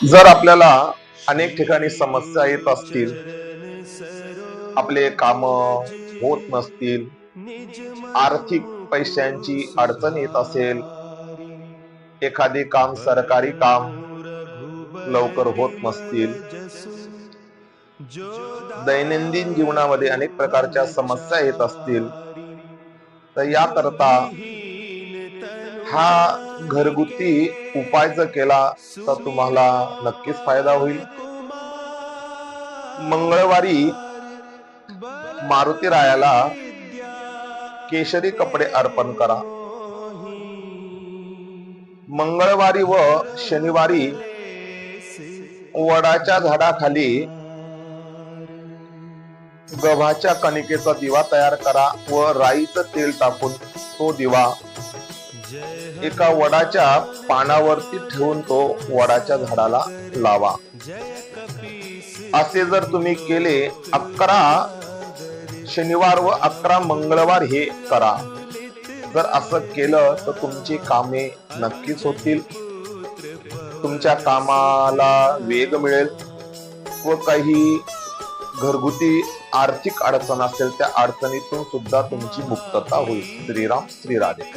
जर आपल्याला अनेक ठिकाणी समस्या येत असतील, आपले काम होत नसतील, आर्थिक पैशांची अडचण येत असेल, एखादे काम सरकारी काम लवकर होत नसतील, दैनंदिन जीवनामध्ये अनेक प्रकारच्या समस्या येत असतील, तर याकरता हा घरगुती उपाय जर केला तर तुम्हाला नक्कीच फायदा होईल. मंगळवारी मारुती रायाला केशरी कपडे अर्पण करा. मंगळवारी व शनिवारी वडाच्या झाडाखाली गव्हाच्या कणकेचा दिवा तयार करा व राईचं तेल टाकून तो दिवा एका वडाच्या पानावरती ठेवून तो वडाच्या झाडाला लावा. असे जर तुम्ही केले 11 शनिवार व 11 मंगळवार हे करा. जर असं केलं तर तुमची कामे नक्कीच होतील, तुमच्या कामाला वेग मिळेल व काही घरगुती आर्थिक अडचण असेल त्या अडचणीतून सुद्धा तुमची मुक्तता होईल. श्रीराम श्री राधे.